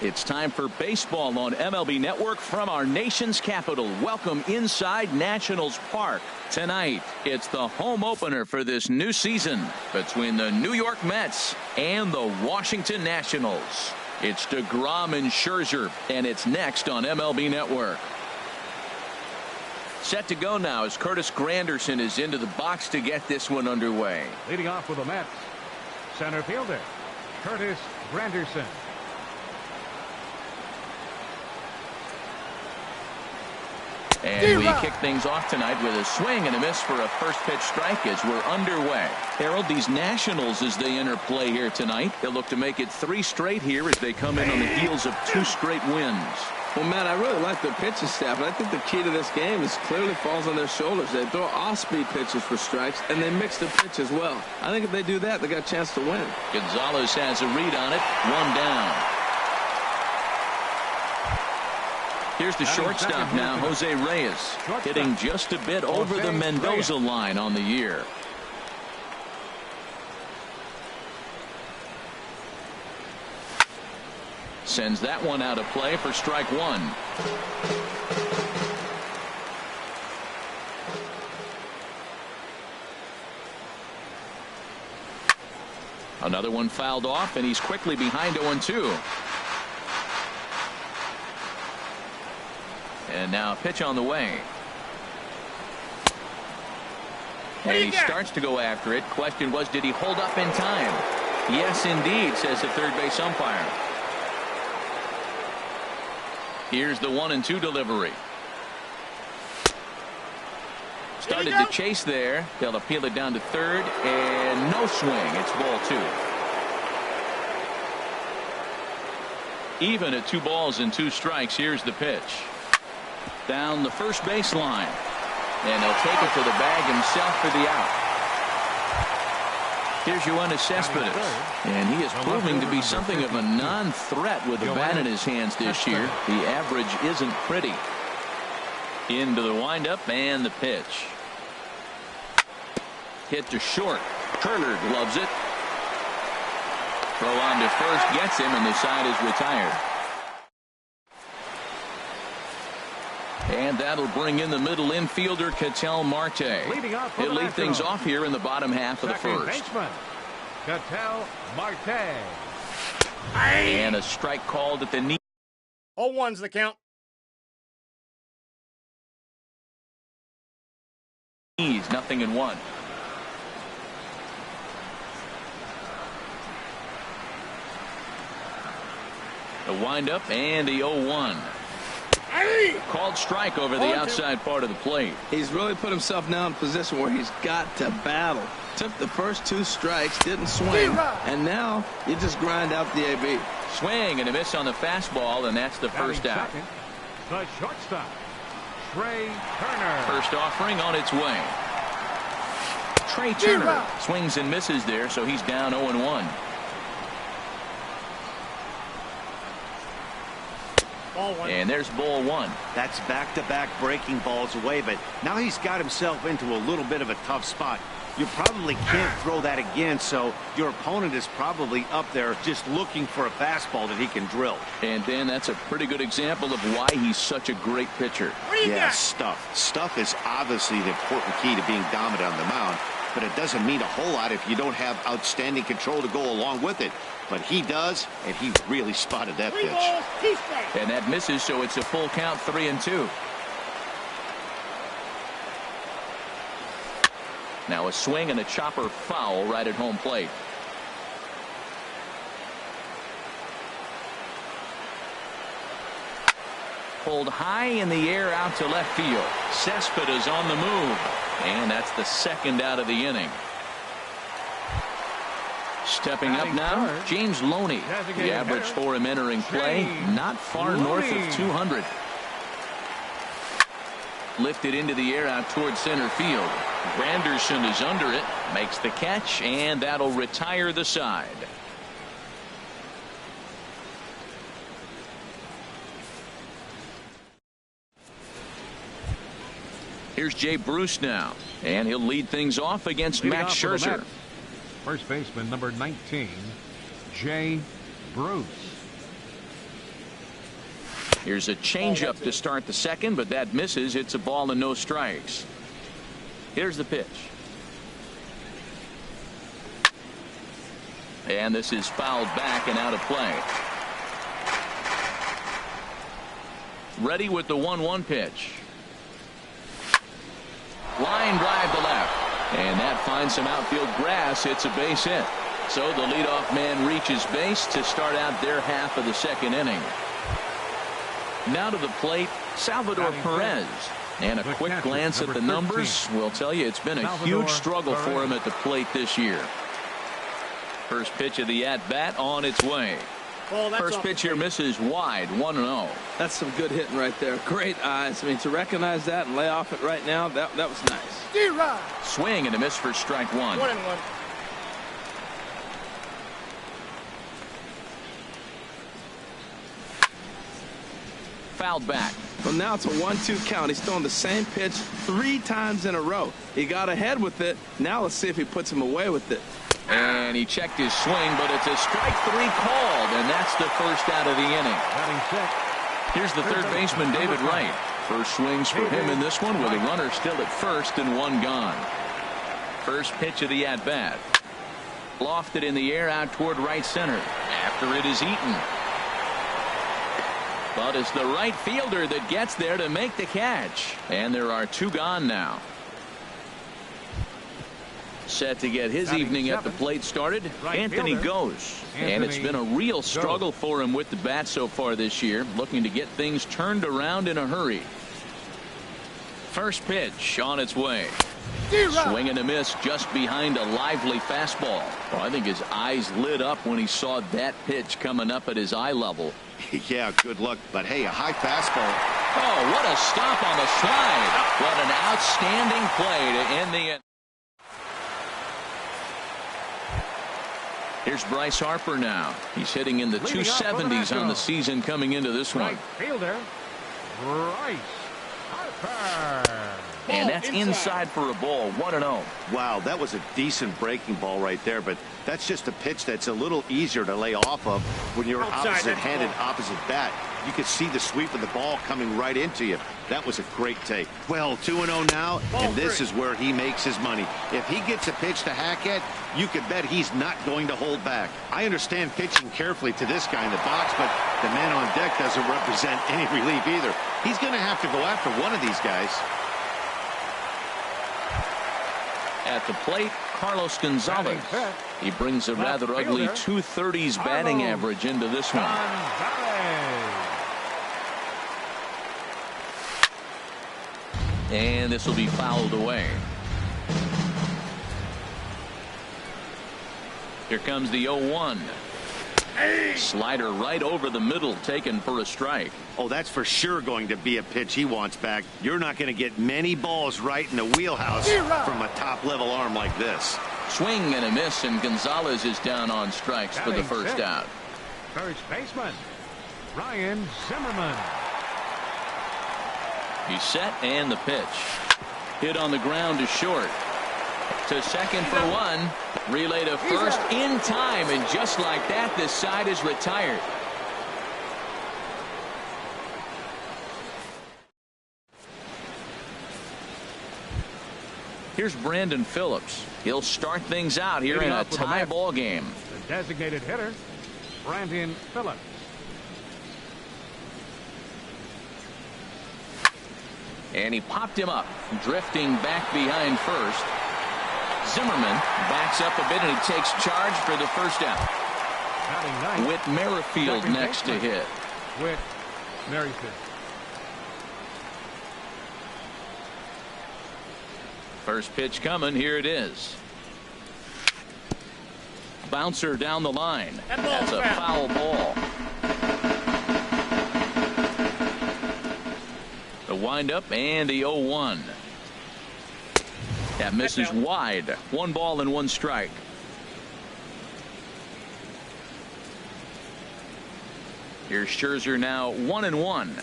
It's time for baseball on MLB Network from our nation's capital. Welcome inside Nationals Park. Tonight, it's the home opener for this new season between the New York Mets and the Washington Nationals. It's DeGrom and Scherzer, and it's next on MLB Network. Set to go now as Curtis Granderson is into the box to get this one underway. Leading off with the Mets, center fielder Curtis Granderson. And we kick things off tonight with a swing and a miss for a first pitch strike as we're underway. Harold, these Nationals, as they enter play here tonight, they'll look to make it 3 straight here as they come in on the heels of 2 straight wins. Well, Matt, I really like their pitching staff, and I think the key to this game is clearly falls on their shoulders. They throw off-speed pitches for strikes, and they mix the pitch as well. I think if they do that, they got a chance to win. Gonzalez has a read on it. 1 down. Here's the shortstop now, Jose Reyes, hitting just a bit over the Mendoza line on the year. Sends that one out of play for strike 1. Another one fouled off, and he's quickly behind 0-2. And now a pitch on the way. And he starts to go after it. Question was, did he hold up in time? Yes, indeed, says the third base umpire. Here's the 1-2 delivery. Started to chase there. They'll appeal it down to third, and no swing. It's ball 2. Even at 2 balls and 2 strikes. Here's the pitch. Down the first baseline, and he'll take it to the bag himself for the out. Here's Yoenis Cespedes, and he is proving to be something of a non-threat with the bat in his hands this year. The average isn't pretty. Into the windup and the pitch. Hit to short. Turner gloves it. Throw on to first gets him, and the side is retired. And that'll bring in the middle infielder, Ketel Marte. He'll lead things off here in the bottom half of the first. Ketel Marte. And a strike called at the knee. 0-1's the count. Knees, 0-1. The windup and the 0-1. Called strike over the outside part of the plate. He's really put himself now in a position where he's got to battle. Took the first 2 strikes, didn't swing, and now you just grind out the AB. Swing and a miss on the fastball, and that's the first out. The shortstop, Trey Turner. First offering on its way. Trey Turner swings and misses there, so he's down 0-1. And there's ball 1. That's back-to-back breaking balls away, but now he's got himself into a little bit of a tough spot. You probably can't throw that again, so your opponent is probably up there just looking for a fastball that he can drill. And Dan, that's a pretty good example of why he's such a great pitcher. Yeah, stuff. Stuff is obviously the important key to being dominant on the mound, but it doesn't mean a whole lot if you don't have outstanding control to go along with it. But he does, and he really spotted that pitch. And that misses, so it's a full count, 3-2. Now a swing and a chopper foul right at home plate. Pulled high in the air out to left field. Cespedes on the move. And that's the second out of the inning. Stepping up now, James Loney. The average for him entering play, not far north of 200. Lifted into the air out towards center field. Granderson is under it, makes the catch, and that'll retire the side. Here's Jay Bruce now, and he'll lead things off against Max Scherzer. First baseman, number 19, Jay Bruce. Here's a changeup to start the second, but that misses. It's a ball and no strikes. Here's the pitch. And this is fouled back and out of play. Ready with the 1-1 pitch. Line drive to left. And that finds some outfield grass. It's a base hit. So the leadoff man reaches base to start out their half of the second inning. Now to the plate, Salvador Perez. And a quick glance at the numbers will tell you it's been a huge struggle for him at the plate this year. First pitch of the at-bat on its way. First pitch here misses wide, 1-0. That's some good hitting right there. Great eyes. I mean, to recognize that and lay off it right now, that was nice. Swing and a miss for strike one. 1-1. Fouled back. Well, now it's a 1-2 count. He's throwing the same pitch 3 times in a row. He got ahead with it. Now let's see if he puts him away with it. And he checked his swing, but it's a strike 3 called, and that's the first out of the inning. Here's the third baseman, David Wright. First swings for him in this one with a runner still at first and 1 gone. First pitch of the at-bat. Lofted in the air out toward right center. After it is eaten. But it's the right fielder that gets there to make the catch. And there are 2 gone now. Set to get his evening at the plate started. Anthony goes. And it's been a real struggle for him with the bat so far this year. Looking to get things turned around in a hurry. First pitch on its way. Swing and a miss just behind a lively fastball. Well, I think his eyes lit up when he saw that pitch coming up at his eye level. Yeah, good luck. But hey, a high fastball. Oh, what a stop on the slide. What an outstanding play to end the inning. Here's Bryce Harper now. He's hitting in the 270s on the season coming into this one. Right fielder, Bryce Harper. And that's inside for a ball, 1-0. Wow, that was a decent breaking ball right there, but that's just a pitch that's a little easier to lay off of when you're opposite-handed, opposite bat. You could see the sweep of the ball coming right into you. That was a great take. Well, 2-0 now, and this is where he makes his money. If he gets a pitch to hack at, you could bet he's not going to hold back. I understand pitching carefully to this guy in the box, but the man on deck doesn't represent any relief either. He's going to have to go after one of these guys. At the plate, Carlos Gonzalez. He brings a rather ugly 230s batting average into this one. And this will be fouled away. Here comes the 0-1. Slider right over the middle, taken for a strike. Oh, that's for sure going to be a pitch he wants back. You're not going to get many balls right in the wheelhouse from a top-level arm like this. Swing and a miss, and Gonzalez is down on strikes for the first out. First baseman, Ryan Zimmerman. He's set, and the pitch. Hit on the ground to short. To second for 1. Relay to first in time, and just like that, this side is retired. Here's Brandon Phillips. He'll start things out here in a tie ball game. The designated hitter, Brandon Phillips. And he popped him up, drifting back behind first. Zimmerman backs up a bit, and he takes charge for the first out. Whit Merrifield next to hit. Whit Merrifield. First pitch coming. Here it is. Bouncer down the line. That's a foul ball. The windup and the 0-1. That misses wide. 1 ball and 1 strike. Here's Scherzer now 1-1.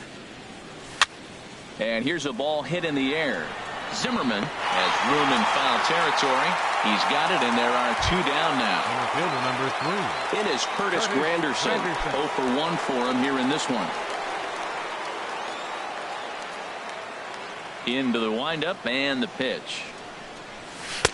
And here's a ball hit in the air. Zimmerman has room in foul territory. He's got it, and there are 2 down now. Fielder number 3. It is Curtis Granderson. 0 for 1 for him here in this one. Into the windup and the pitch.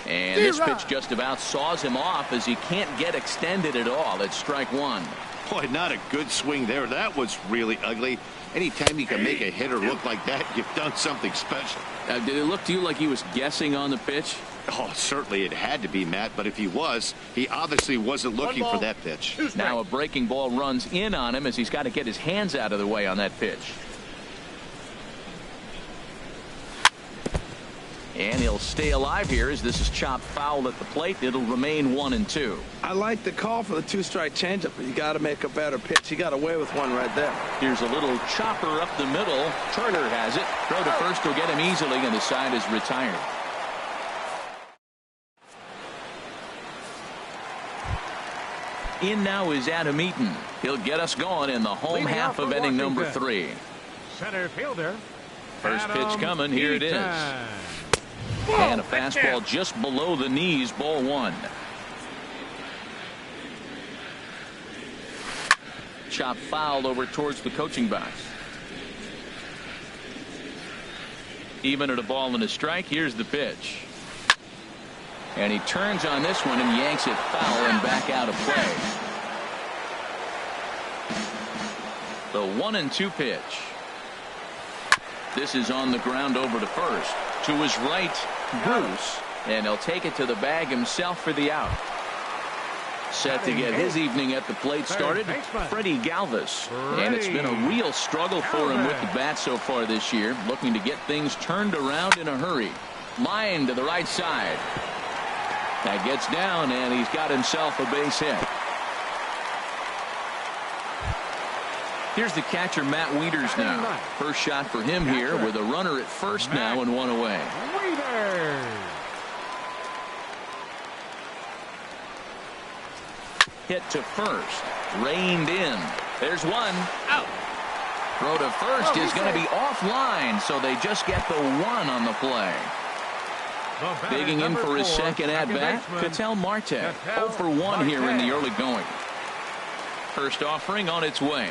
And this pitch just about saws him off as he can't get extended at all. It's strike one. Boy, not a good swing there. That was really ugly. Anytime you can make a hitter look like that, you've done something special. Did it look to you like he was guessing on the pitch? Oh, certainly it had to be, Matt, but if he was, he obviously wasn't looking for that pitch. Now a breaking ball runs in on him as he's got to get his hands out of the way on that pitch. And he'll stay alive here as this is chopped foul at the plate. It'll remain 1-2. I like the call for the two-strike changeup, but you got to make a better pitch. He got away with one right there. Here's a little chopper up the middle. Turner has it. Throw to first will get him easily, and the side is retired. In now is Adam Eaton. He'll get us going in the home half of inning number 3. Center fielder. First pitch coming. Here it is. And a fastball just below the knees, ball one. Chop foul over towards the coaching box. Even at a ball and a strike. Here's the pitch. And he turns on this one and yanks it foul and back out of play. The 1-2 pitch. This is on the ground over to first. To his right, Bruce. And he'll take it to the bag himself for the out. Set to get his evening at the plate started, Freddie Galvis. And it's been a real struggle for him with the bat so far this year. Looking to get things turned around in a hurry. Line to the right side. That gets down, and he's got himself a base hit. Here's the catcher, Matt Wieters now. First shot for him here with a runner at first now and one away. Hit to first. Reined in. There's one. Out. Throw to first is going to be offline, so they just get the one on the play. Digging in for his second at-bat, Ketel Marte. 0 for 1 here in the early going. First offering on its way.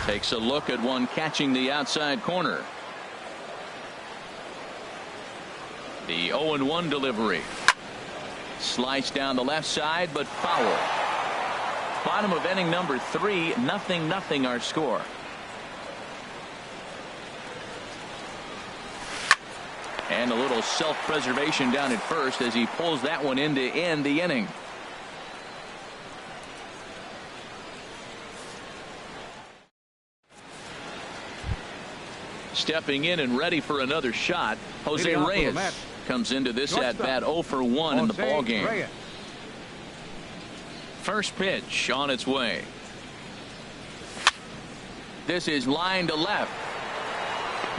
Takes a look at one catching the outside corner. The 0-1 delivery. Sliced down the left side, but foul. Bottom of inning number 3, 0-0 our score. And a little self-preservation down at first as he pulls that one in to end the inning. Stepping in and ready for another shot, Jose Reyes comes into this at-bat 0 for 1 in the ballgame. First pitch on its way. This is line to left.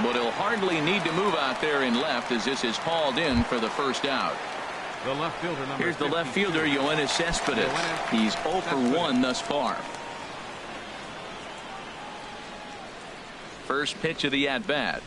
But he'll hardly need to move out there in left as this is hauled in for the first out. The left fielder, here's the left fielder, Yoenis Cespedes. He's 0 for 1 thus far. First pitch of the at-bat.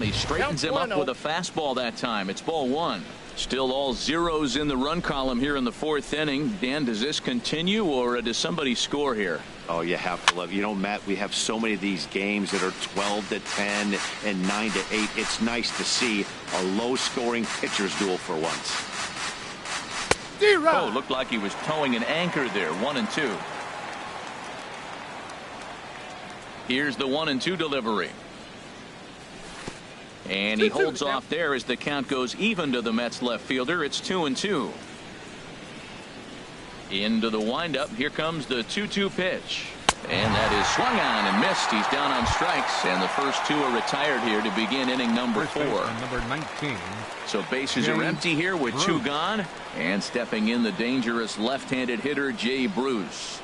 He straightens him up with a fastball that time. It's ball one. Still all zeros in the run column here in the 4th inning. Dan, does this continue or does somebody score here? Oh, you have to love. You know, Matt, we have so many of these games that are 12-10 and 9-8. It's nice to see a low-scoring pitcher's duel for once. Oh, looked like he was towing an anchor there. 1-2. Here's the 1-2 delivery. And he holds off there as the count goes even to the Mets left fielder. It's 2-2. Into the windup. Here comes the 2-2 pitch. And that is swung on and missed. He's down on strikes. And the first 2 are retired here to begin inning number 4. Number 19. So bases are empty here with 2 gone. And stepping in the dangerous left-handed hitter, Jay Bruce.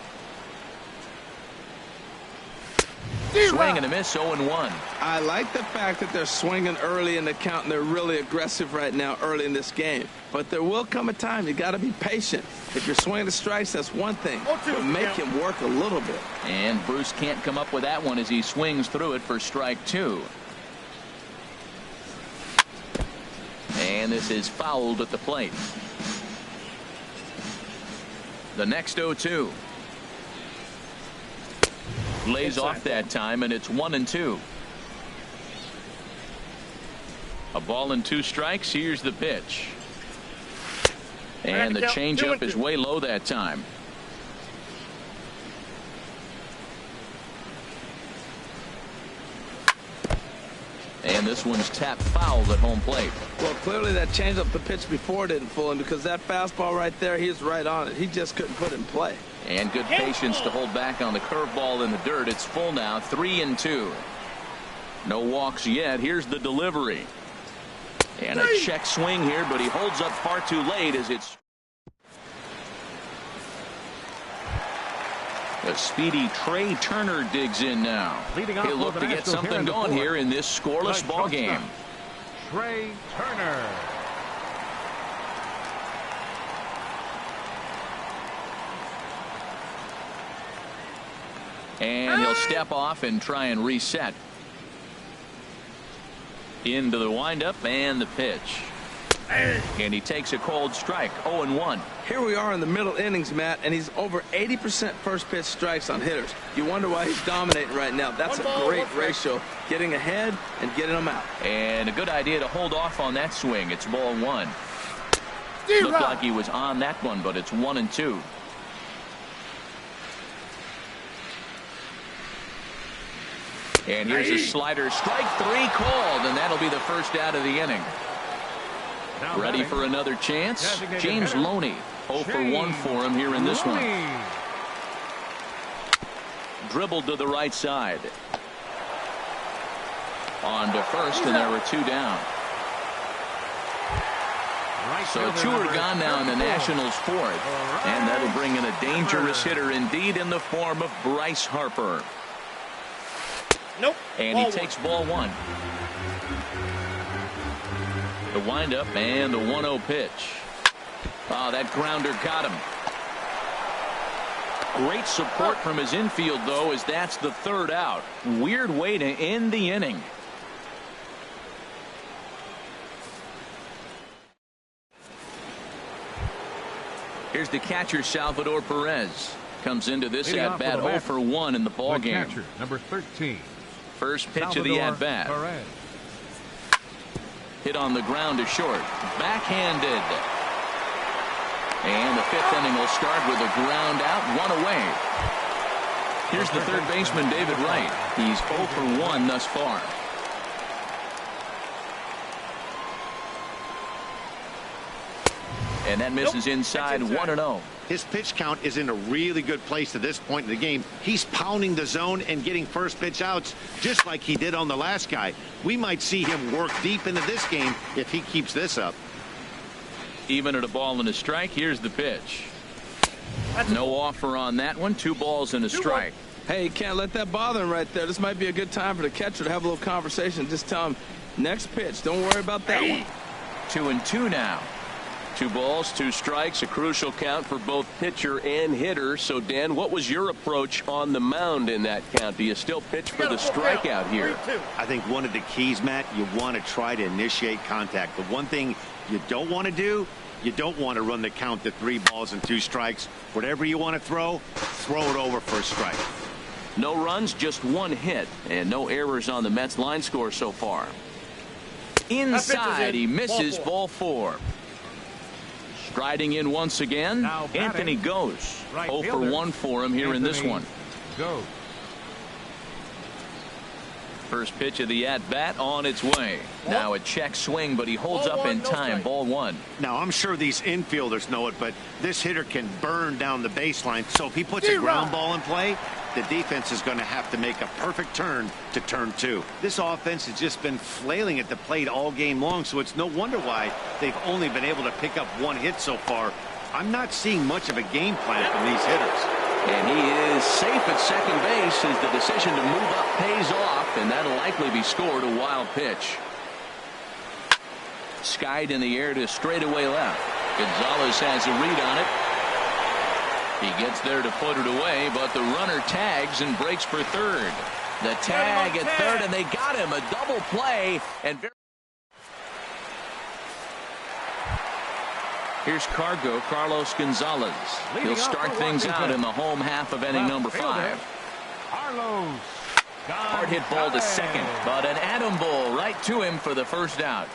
Swing and a miss, 0-1. I like the fact that they're swinging early in the count and they're really aggressive right now early in this game. But there will come a time you got to be patient. If you're swinging the strikes, that's one thing. But make him work a little bit. And Bruce can't come up with that one as he swings through it for strike 2. And this is fouled at the plate. The next 0-2. Lays off that time, and it's 1-2. A ball and 2 strikes. Here's the pitch. And the changeup is way low that time. And this one's tapped foul at home plate. Well, clearly that changeup the pitch before didn't fool him, because that fastball right there, he was right on it. He just couldn't put it in play. And good patience to hold back on the curveball in the dirt. It's full now, 3-2. No walks yet. Here's the delivery. And a check swing here, but he holds up far too late as it's a speedy Trey Turner digs in now. He'll look to get something going here in this scoreless ball game. Trey Turner. And he'll step off and try and reset. Into the windup and the pitch. And he takes a cold strike. 0-1. Here we are in the middle innings, Matt, and he's over 80% first pitch strikes on hitters. You wonder why he's dominating right now. That's a great ratio, getting ahead and getting them out. And a good idea to hold off on that swing. It's ball 1. Looked like he was on that one, but it's 1-2. And here's a slider. Strike 3 called, and that'll be the first out of the inning. Ready for another chance? James Loney. 0 for 1 for him here in this one. Dribbled to the right side. On to first, and there were 2 down. So 2 are gone now in the Nationals' 4th. And that'll bring in a dangerous hitter indeed in the form of Bryce Harper. Nope. And he takes ball 1. The windup and the 1-0 pitch. Oh, that grounder got him. Great support from his infield, though, as that's the 3rd out. Weird way to end the inning. Here's the catcher, Salvador Perez. Comes into this at-bat 0 for 1 in the ball game. Catcher, number 13. First pitch of the at-bat. Hit on the ground to short. Backhanded. And the 5th inning will start with a ground out, 1 away. Here's the 3rd baseman, David Wright. He's 0 for 1 thus far. And that misses inside, 1-0. His pitch count is in a really good place at this point in the game. He's pounding the zone and getting first pitch outs just like he did on the last guy. We might see him work deep into this game if he keeps this up. Even at a ball and a strike, here's the pitch. No offer on that one. 2 balls and a strike. Hey, you can't let that bother him right there. This might be a good time for the catcher to have a little conversation. Just tell him, next pitch. Don't worry about that one. 2-2 now. 2 balls, 2 strikes, a crucial count for both pitcher and hitter. So, Dan, what was your approach on the mound in that count? Do you still pitch for the strikeout here? I think one of the keys, Matt, you want to try to initiate contact. The one thing you don't want to do, you don't want to run the count to 3 balls and 2 strikes. Whatever you want to throw it over for a strike. No runs, just 1 hit, and no errors on the Mets line score so far. Inside, he misses, ball 4. Striding in once again, Anthony goes. 0 for 1 for him here in this one. Go. First pitch of the at-bat on its way. Now a check swing, but he holds up in time. Ball 1. Now, I'm sure these infielders know it, but this hitter can burn down the baseline. So if he puts a ground ball in play, the defense is going to have to make a perfect turn to turn 2. This offense has just been flailing at the plate all game long, so it's no wonder why they've only been able to pick up 1 hit so far. I'm not seeing much of a game plan from these hitters. And he is safe at second base as the decision to move up pays off, and that'll likely be scored. A wild pitch. Skied in the air to straightaway left. Gonzalez has a read on it. He gets there to put it away, but the runner tags and breaks for 3rd. The tag at 3rd, and they got him. A double play. And here's Carlos Gonzalez. He'll start things out in the home half of inning number 5. Carlos. Hard hit ball to second, but an atom ball right right to him for the first out.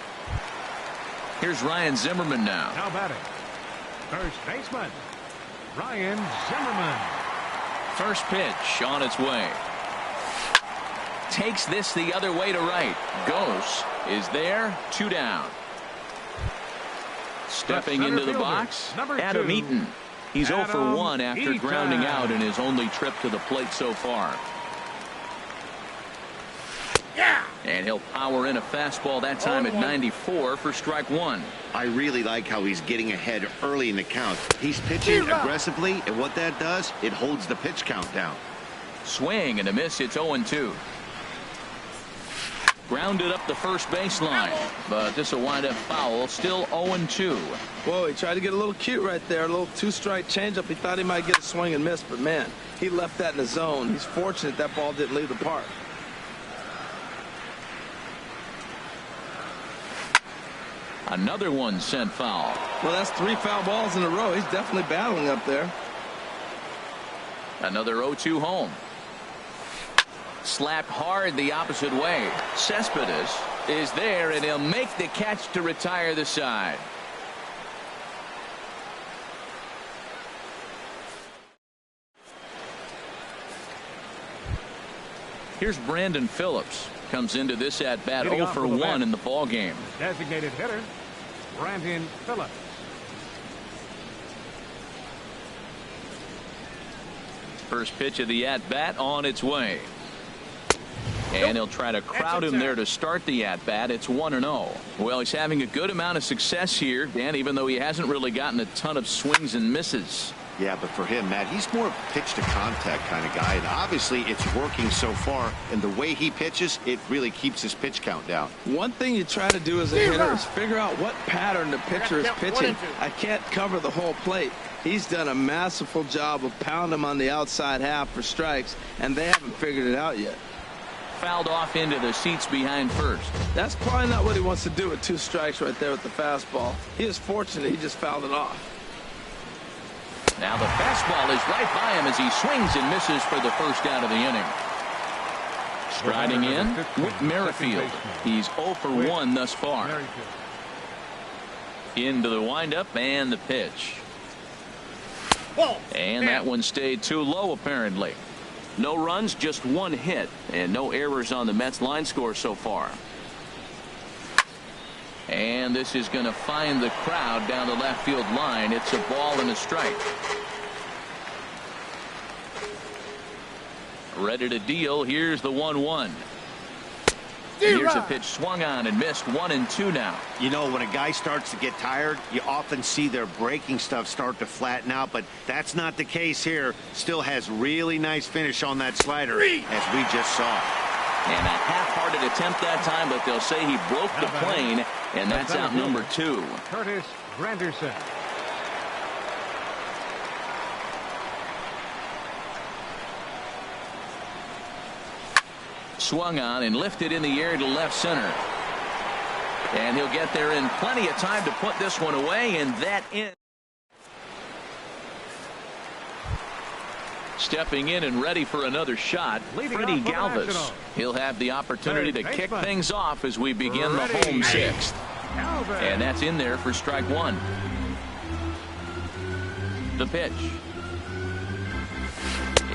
Here's Ryan Zimmerman now. Now batting, first baseman, Ryan Zimmerman. First pitch on its way. Takes this the other way to right. Goes. Is there. 2 down. Stepping into the box, Adam Eaton. He's 0 for 1 after grounding out in his only trip to the plate so far. Yeah. And he'll power in a fastball that time at 94 for strike 1. I really like how he's getting ahead early in the count. He's pitching aggressively, and what that does, it holds the pitch count down. Swing and a miss. It's 0-2. Grounded up the first baseline, but this will wind up foul. Still 0-2. Whoa, he tried to get a little cute right there. A little 2-strike changeup. He thought he might get a swing and miss, but man, he left that in the zone. He's fortunate that ball didn't leave the park. Another one sent foul. Well, that's 3 foul balls in a row. He's definitely battling up there. Another 0-2 home. Slapped hard the opposite way. Cespedes is there, and he'll make the catch to retire the side. Here's Brandon Phillips. Comes into this at bat 0 for 1 in the ball game. Designated hitter, Brandon Phillips. First pitch of the at bat on its way. And he'll try to crowd him there to start the at-bat. It's 1-0. Well, he's having a good amount of success here, Dan, even though he hasn't really gotten a ton of swings and misses. Yeah, but for him, Matt, he's more of a pitch-to-contact kind of guy, and obviously it's working so far, and the way he pitches, it really keeps his pitch count down. One thing you try to do as a hitter is figure out what pattern the pitcher is pitching. I can't cover the whole plate. He's done a masterful job of pounding him on the outside half for strikes, and they haven't figured it out yet. Fouled off into the seats behind first. That's probably not what he wants to do with 2 strikes right there with the fastball. He is fortunate he just fouled it off. Now the fastball is right by him as he swings and misses for the first out of the inning. Striding in, Whit Merrifield. He's 0 for 1 thus far. Into the windup and the pitch. And that one stayed too low apparently. No runs, just 1 hit, and no errors on the Mets line score so far. And this is going to find the crowd down the left field line. It's a ball and a strike. Ready to deal. Here's the 1-1. Here's a pitch swung on and missed. 1-2 now. You know, when a guy starts to get tired, you often see their breaking stuff start to flatten out, but that's not the case here. Still has really nice finish on that slider, as we just saw. And a half-hearted attempt that time, but they'll say he broke the plane, and that's out number 2. Curtis Granderson. Swung on and lifted in the air to left center. And he'll get there in plenty of time to put this one away, and that in. Stepping in and ready for another shot, Freddie Galvis. He'll have the opportunity to kick things off as we begin the home 6th. And that's in there for strike 1. The pitch.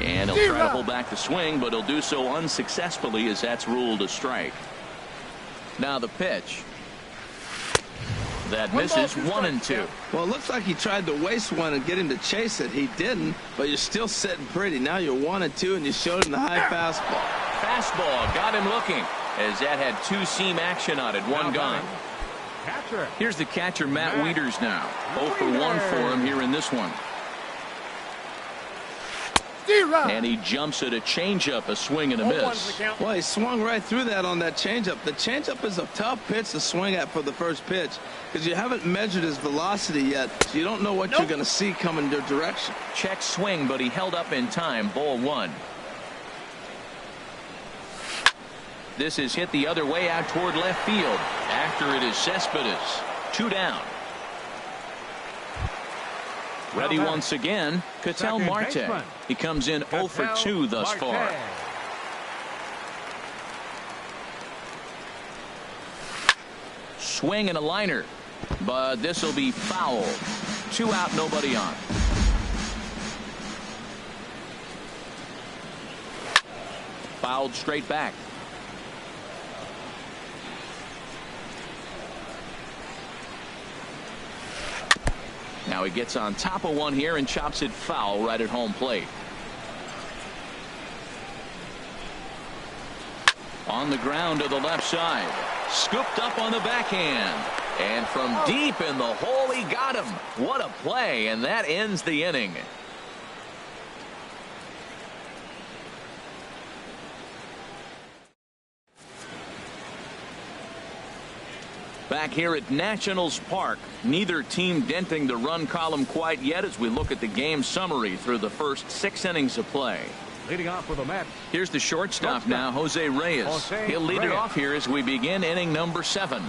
And he'll try to hold back the swing, but he'll do so unsuccessfully as that's ruled a strike. Now the pitch. That misses. 1-2. Well, it looks like he tried to waste one and get him to chase it. He didn't, but you're still sitting pretty. Now you're 1-2, and you showed him the high fastball. Fastball got him looking as that had 2-seam action on it. 1 gone. Here's the catcher, Matt Wieters now. 0 for 1 for him here in this one. And he jumps at a changeup, a swing and a miss. Well, he swung right through that on that changeup. The changeup is a tough pitch to swing at for the first pitch because you haven't measured his velocity yet, so you don't know what you're going to see coming your direction. Check swing, but he held up in time. Ball 1. This is hit the other way out toward left field. After it is Cespedes. 2 down. Ready once again, Ketel Marte. He comes in 0 for 2 thus far. swing and a liner. But this will be foul. 2 out, nobody on. Fouled straight back. Now he gets on top of one here and chops it foul right at home plate. On the ground to the left side. Scooped up on the backhand. And from deep in the hole, he got him. What a play, and that ends the inning. Back here at Nationals Park, neither team denting the run column quite yet as we look at the game summary through the first 6 innings of play. Leading off with the Mets. Here's the shortstop now, Jose Reyes. He'll lead it off here as we begin inning number 7.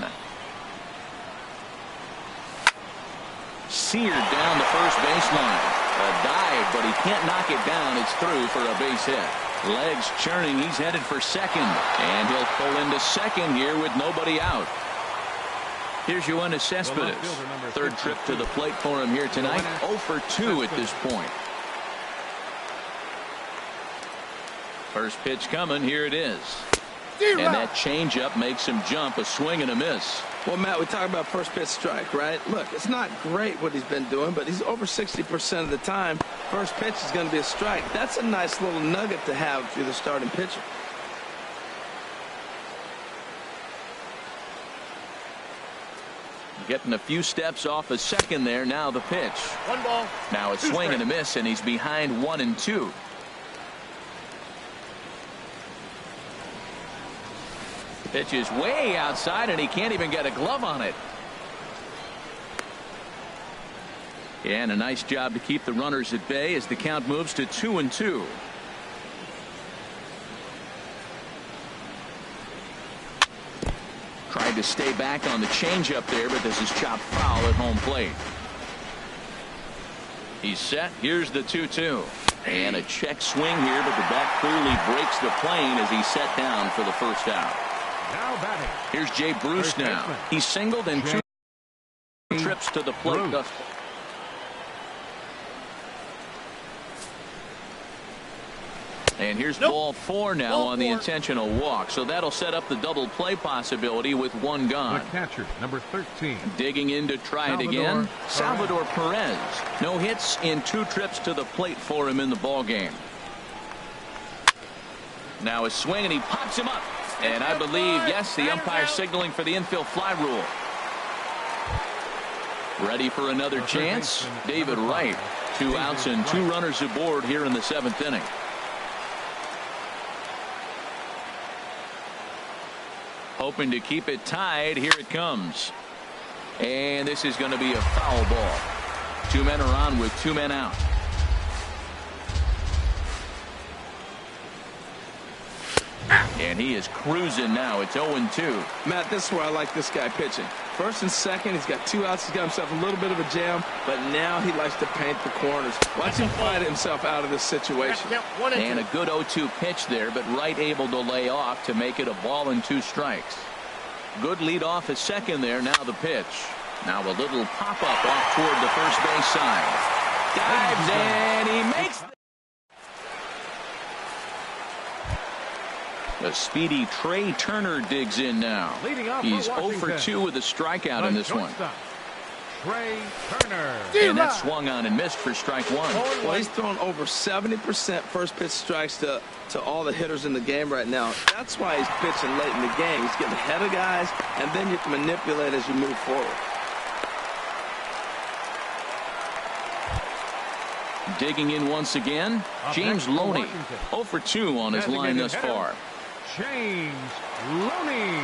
Seared down the first baseline. A dive, but he can't knock it down. It's through for a base hit. Legs churning. He's headed for second. And he'll pull into second here with nobody out. Here's Yoenis Cespedes. Third trip to the plate for him here tonight. 0 for 2 at this point. First pitch coming. Here it is. And that changeup makes him jump. A swing and a miss. Well, Matt, we talk about first pitch strike, right? Look, it's not great what he's been doing, but he's over 60% of the time. First pitch is going to be a strike. That's a nice little nugget to have if you're the starting pitcher. Getting a few steps off a second there. Now the pitch. 1 ball. Now it's swing and a miss, and he's behind 1 and 2. Pitch is way outside, and he can't even get a glove on it. Yeah, and a nice job to keep the runners at bay as the count moves to 2 and 2. Tried to stay back on the changeup there, but this is chopped foul at home plate. He's set. Here's the 2-2. And a check swing here, but the bat clearly breaks the plane as he's set down for the first out. Now batting. Here's Jay Bruce now. He's singled in 2 trips to the plate thus far. And here's ball 4 now on the intentional walk. So that'll set up the double play possibility with 1 gone. The catcher, number 13. Digging in to try it again. Salvador Perez. No hits in 2 trips to the plate for him in the ball game. Now a swing, and he pops him up. And I believe, yes, the umpire signaling for the infield fly rule. Ready for another chance? David Wright. 2 outs and 2 runners aboard here in the 7th inning. Hoping to keep it tied. Here it comes. And this is going to be a foul ball. 2 men are on with 2 men out. And he is cruising now. It's 0-2. Matt, this is where I like this guy pitching. First and second, he's got 2 outs. He's got himself a little bit of a jam, but now he likes to paint the corners. Watch him fight himself out of this situation. And a good 0-2 pitch there, but Wright able to lay off to make it a ball and 2 strikes. Good lead off at second there. Now the pitch. Now a little pop-up off toward the first base side. Dives, and he makes the speedy Trey Turner digs in now. He's 0 for 2 with a strikeout in this one. Trey Turner. And that swung on and missed for strike 1. Well, he's thrown over 70% first pitch strikes to all the hitters in the game right now. That's why he's pitching late in the game. He's getting ahead of guys, and then you can manipulate as you move forward. Digging in once again, James Loney. 0 for 2 on his line thus far. James Loney.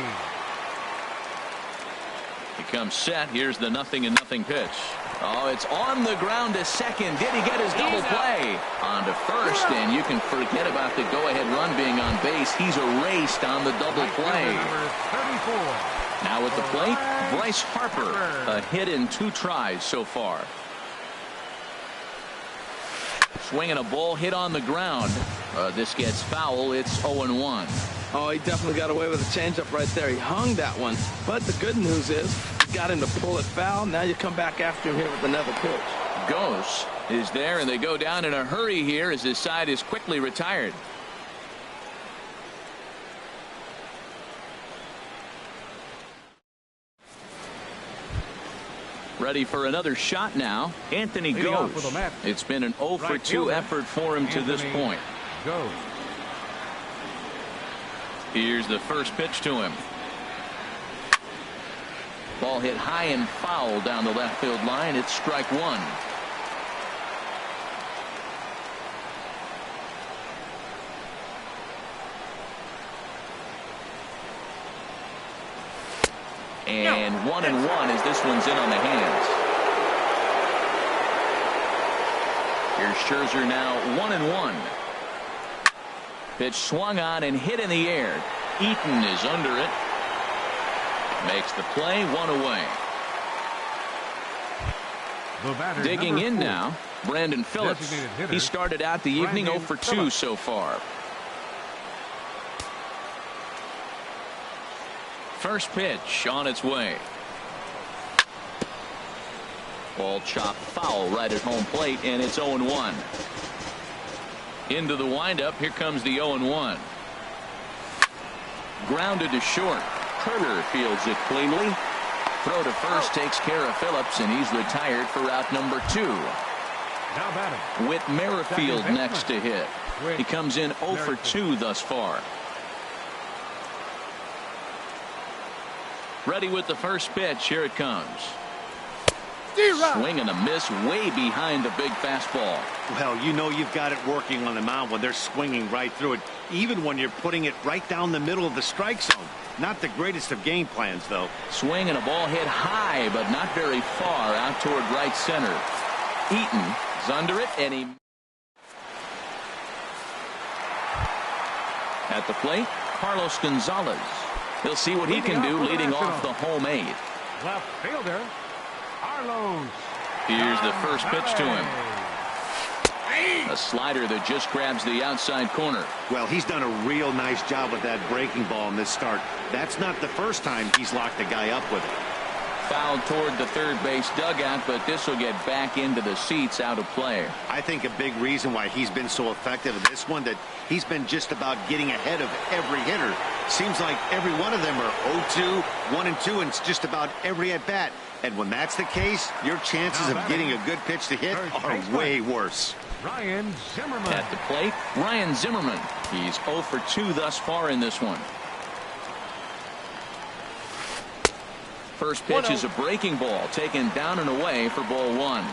He comes set. Here's the 0-0 pitch. Oh, it's on the ground to second. Did he get his double play? On to first, and you can forget about the go-ahead run being on base. He's erased on the double play. Now at the plate, Bryce Harper. A hit in 2 tries so far. Swinging a ball hit on the ground. This gets foul. It's 0-1. Oh, he definitely got away with a changeup right there. He hung that one. But the good news is, you got him to pull it foul. Now you come back after him here with another pitch. Ghost is there, and they go down in a hurry here as his side is quickly retired. Ready for another shot now. Anthony Ghost. It's been an 0 for 2 effort for him to this point. Ghost. Here's the first pitch to him. Ball hit high and foul down the left field line. It's strike one. And 1-1 as this one's in on the hands. Here's Scherzer now 1-1. Pitch swung on and hit in the air. Eaton is under it. Makes the play, 1 away. Digging in now, Brandon Phillips. He started out the evening 0 for 2 so far. First pitch on its way. Ball chopped foul right at home plate, and it's 0-1. Into the windup. Here comes the 0-1. Grounded to short. Turner fields it cleanly. Throw to first takes care of Phillips, and he's retired for out number 2. Now batting. Whit Merrifield next to hit. He comes in 0 for 2 thus far. Ready with the first pitch. Here it comes. Swing and a miss way behind the big fastball. Well, you know you've got it working on the mound when they're swinging right through it, even when you're putting it right down the middle of the strike zone. Not the greatest of game plans, though. Swing and a ball hit high, but not very far out toward right center. Eaton is under it, and he... At the plate, Carlos Gonzalez. He'll see what he can do leading off the home 8. Left fielder, Carlos. Here's the first pitch to him. A slider that just grabs the outside corner. Well, he's done a real nice job with that breaking ball in this start. That's not the first time he's locked the guy up with it. Fouled toward the third base dugout, but this will get back into the seats out of play. I think a big reason why he's been so effective in this one, that he's been just about getting ahead of every hitter. Seems like every one of them are 0-2, 1-2, and it's just about every at bat. And when that's the case, your chances of getting a good pitch to hit are way worse. Ryan Zimmerman. At the plate, Ryan Zimmerman. He's 0 for 2 thus far in this one. First pitch is a breaking ball taken down and away for ball 1.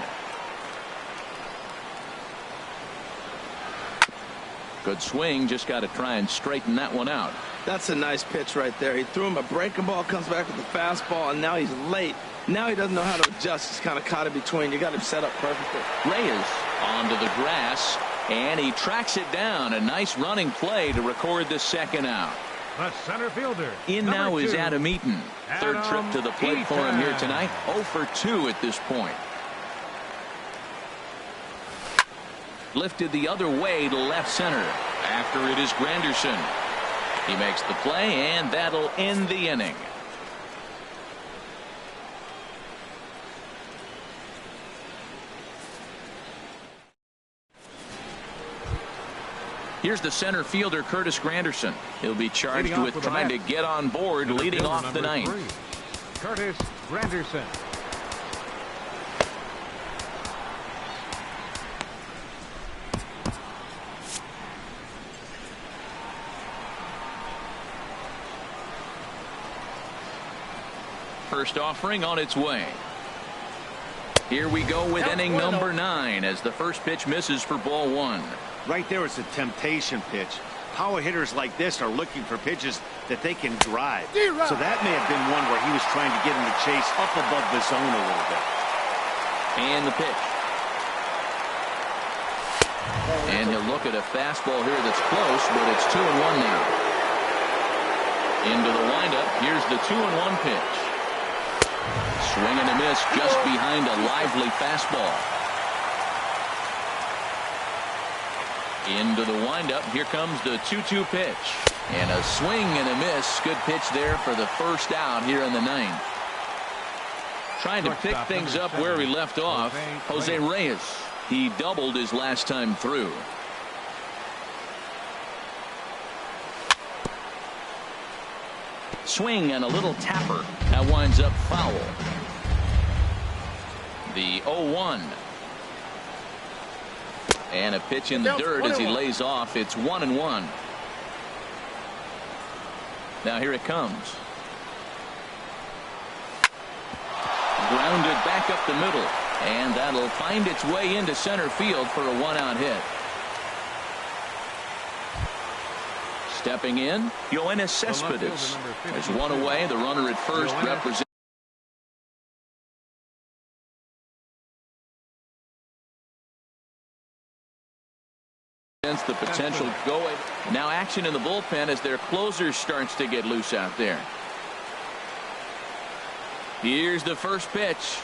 Good swing, just got to try and straighten that one out. That's a nice pitch right there. He threw him a breaking ball, comes back with the fastball, and now he's late. Now he doesn't know how to adjust. He's kind of caught in between. You got him set up perfectly. Reyes onto the grass, and he tracks it down. A nice running play to record the second out. The center fielder. In now is Adam Eaton. Third trip to the plate for him here tonight. 0 for 2 at this point. Lifted the other way to left center. After it is Granderson. He makes the play, and that'll end the inning. Here's the center fielder, Curtis Granderson. He'll be charged with trying to get on board, leading off the ninth. Curtis Granderson. First offering on its way. Here we go with inning number 9 as the first pitch misses for ball 1. Right there is a temptation pitch. Power hitters like this are looking for pitches that they can drive. So that may have been one where he was trying to get him to chase up above the zone a little bit. And the pitch. And he'll look at a fastball here that's close, but it's 2-1 now. Into the windup. Here's the 2-1 pitch. Swing and a miss just behind a lively fastball. Into the windup. Here comes the 2-2 pitch. And a swing and a miss. Good pitch there for the first out here in the ninth. Trying to pick things up where we left off, Jose Reyes. He doubled his last time through. Swing and a little tapper. That winds up foul. The 0-1. And a pitch in the dirt as he lays off. It's 1-1. Now here it comes. Grounded back up the middle. And that'll find its way into center field for a one-out hit. Stepping in, Yoenis Cespedes. There's one away. The runner at first represents the potential to go. Now action in the bullpen as their closer starts to get loose out there. Here's the first pitch.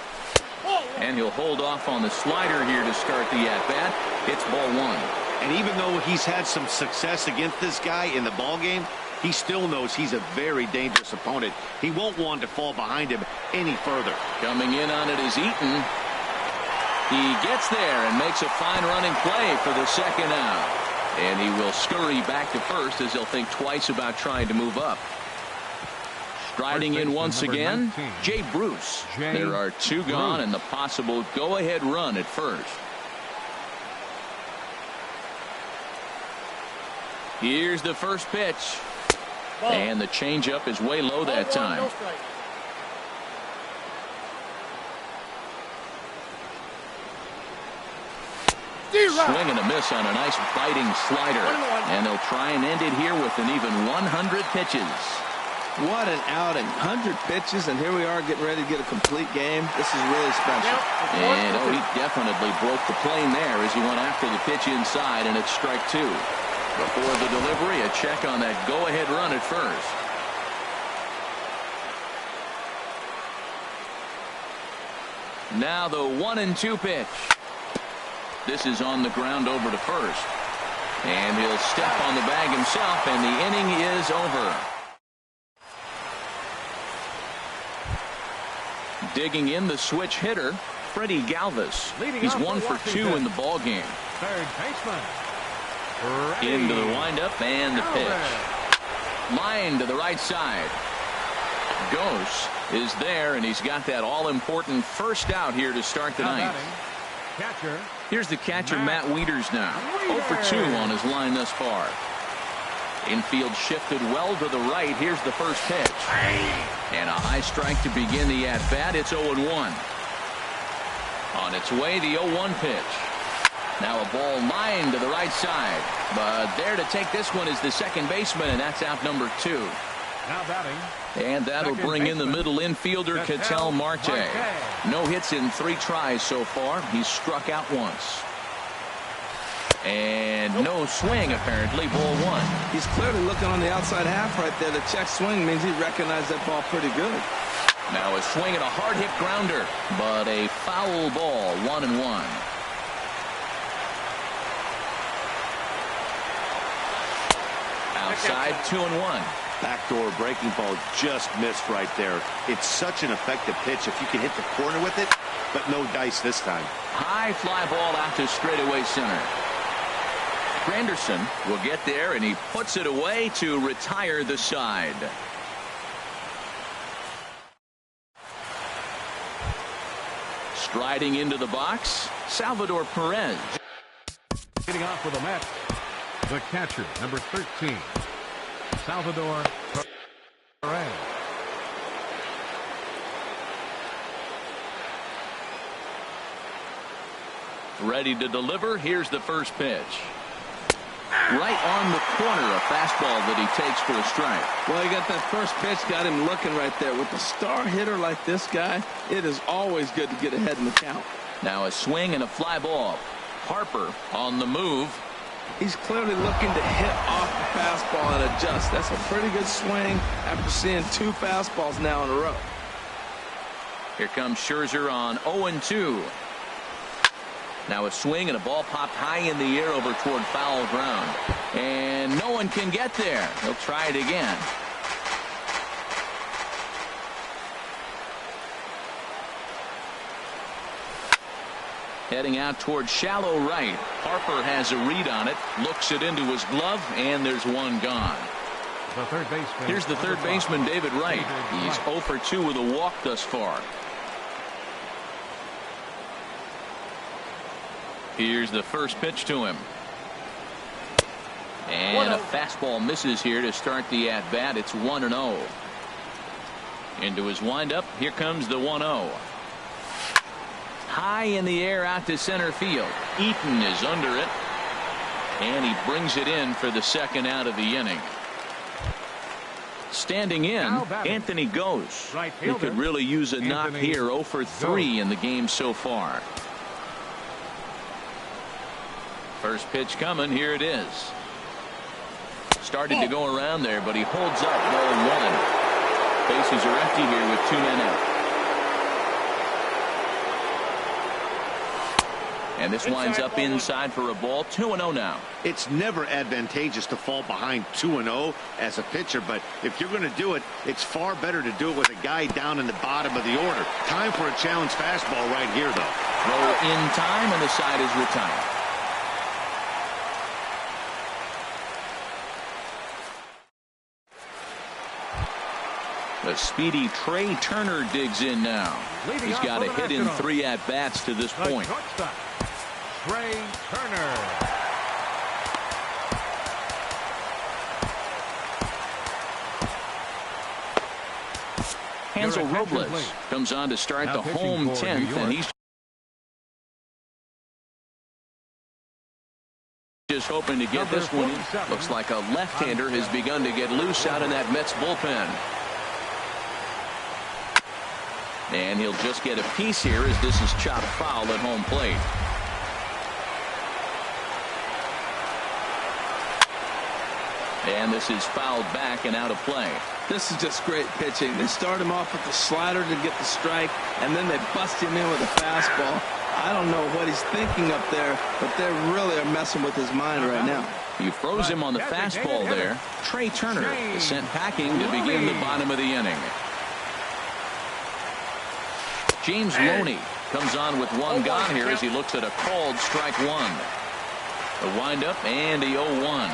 And he'll hold off on the slider here to start the at-bat. It's ball one. And even though he's had some success against this guy in the ball game, he still knows he's a very dangerous opponent. He won't want to fall behind him any further. Coming in on it is Eaton. He gets there and makes a fine running play for the second out. And he will scurry back to first as he'll think twice about trying to move up. Striding in once again, Jay Bruce. There are two gone and the possible go-ahead run at first. Here's the first pitch. And the changeup is way low that time. Swing and a miss on a nice biting slider. And they'll try and end it here with an even 100 pitches. What an outing. 100 pitches, and here we are getting ready to get a complete game. This is really special. And, he definitely broke the plane there as he went after the pitch inside, and it's strike two. Before the delivery, a check on that go-ahead run at first. Now the 1-2 pitch. This is on the ground over to first. And he'll step on the bag himself, and the inning is over. Digging in the switch hitter, Freddie Galvis. He's 1 for 2 in the ball game. Third baseman. Into the windup and the pitch. Line to the right side. Gose is there, and he's got that all-important first out here to start the ninth. Catcher. Here's the catcher, Matt Wieters now. 0 for 2 on his line thus far. Infield shifted well to the right. Here's the first pitch. And a high strike to begin the at-bat. It's 0-1. On its way, the 0-1 pitch. Now a ball lined to the right side. But there to take this one is the second baseman, and that's out number 2. Now batting. And that'll bring in the middle infielder, Ketel Marte. No hits in 3 tries so far. He's struck out once. And no swing, apparently. Ball 1. He's clearly looking on the outside half right there. The check swing means he recognized that ball pretty good. Now a swing and a hard hit grounder, but a foul ball. 1-1. Outside, 2-1. Backdoor breaking ball just missed right there. It's such an effective pitch if you can hit the corner with it, but no dice this time. High fly ball out to straightaway center. Granderson will get there, and he puts it away to retire the side. Striding into the box, Salvador Perez. Getting off with a match. The catcher, number 13, Salvador Perez. Ready to deliver. Here's the first pitch. Right on the corner, a fastball that he takes for a strike. Well, he got that first pitch, got him looking right there. With a star hitter like this guy, it is always good to get ahead in the count. Now a swing and a fly ball. Harper on the move. He's clearly looking to hit off the fastball and adjust. That's a pretty good swing after seeing 2 fastballs now in a row. Here comes Scherzer on 0-2. Now a swing and a ball popped high in the air over toward foul ground. And no one can get there. He'll try it again. Heading out toward shallow right. Harper has a read on it. Looks it into his glove, and there's one gone. The third baseman. Here's the third baseman, David Wright. He's 0 for 2 with a walk thus far. Here's the first pitch to him. And a fastball misses here to start the at-bat. It's 1-0. Into his windup. Here comes the 1-0. High in the air out to center field. Eaton is under it. And he brings it in for the second out of the inning. Standing in, Anthony goes. He could really use a knock here. 0 for 3 in the game so far. First pitch coming. Here it is. Started to go around there, but he holds up. Ball 1. Bases are empty here with 2 men out. And this winds up inside for a ball. 2-0 now. It's never advantageous to fall behind 2-0 as a pitcher, but if you're going to do it, it's far better to do it with a guy down in the bottom of the order. Time for a challenge fastball right here, though. Throw in time, and the side is retired. The speedy Trey Turner digs in now. He's got a hit in 3 at-bats to this point. Trey Turner. Hansel Robles comes on to start the home 10th, and he's just hoping to get this one in. Looks like a left-hander has begun to get loose out in that Mets bullpen. And he'll just get a piece here as this is chopped foul at home plate. And this is fouled back and out of play. This is just great pitching. They start him off with the slider to get the strike, and then they bust him in with a fastball. I don't know what he's thinking up there, but they really are messing with his mind right now. You froze him on the fastball there. Trey Turner is sent packing to begin the bottom of the inning. James Loney comes on with 1 gone here as he looks at a called strike 1. The windup and the 0-1.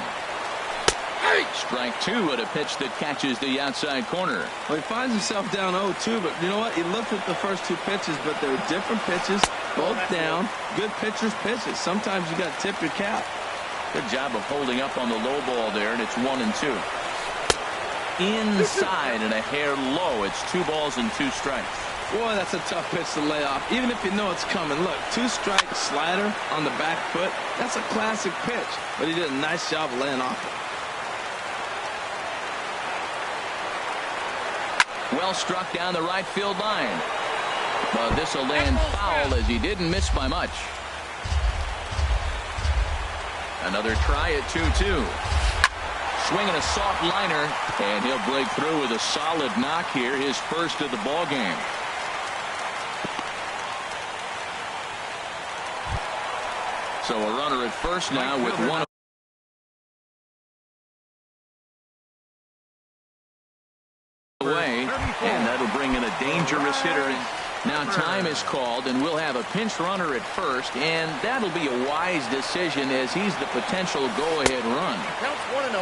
Strike 2 at a pitch that catches the outside corner. Well, he finds himself down 0-2, but you know what? He looked at the first 2 pitches, but they're different pitches, both down. Good pitchers' pitches. Sometimes you got to tip your cap. Good job of holding up on the low ball there, and it's 1-2. Inside and a hair low. It's 2 balls and 2 strikes. Boy, that's a tough pitch to lay off, even if you know it's coming. Look, 2-strike slider on the back foot. That's a classic pitch, but he did a nice job of laying off it. Well struck down the right field line. But this will land foul as he didn't miss by much. Another try at 2-2. Swinging a soft liner, and he'll break through with a solid knock here, his first of the ball game. So a runner at first now with 1 away, and that'll bring in a dangerous hitter. Now time is called, and we'll have a pinch runner at first, and that'll be a wise decision as he's the potential go-ahead run.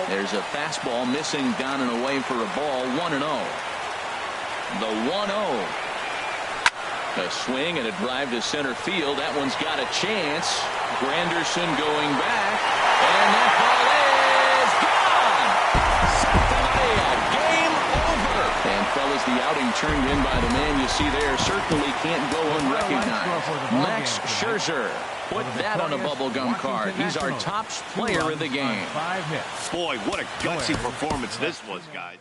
There's a fastball missing down and away for a ball. 1-0. The 1-0. A swing and a drive to center field. That one's got a chance. Granderson going back, and that ball is gone. Game over. And fellas, the outing turned in by the man you see there certainly can't go unrecognized. Max Scherzer put that on a bubblegum card. He's our top player of the game. Boy, what a gutsy performance this was, guys.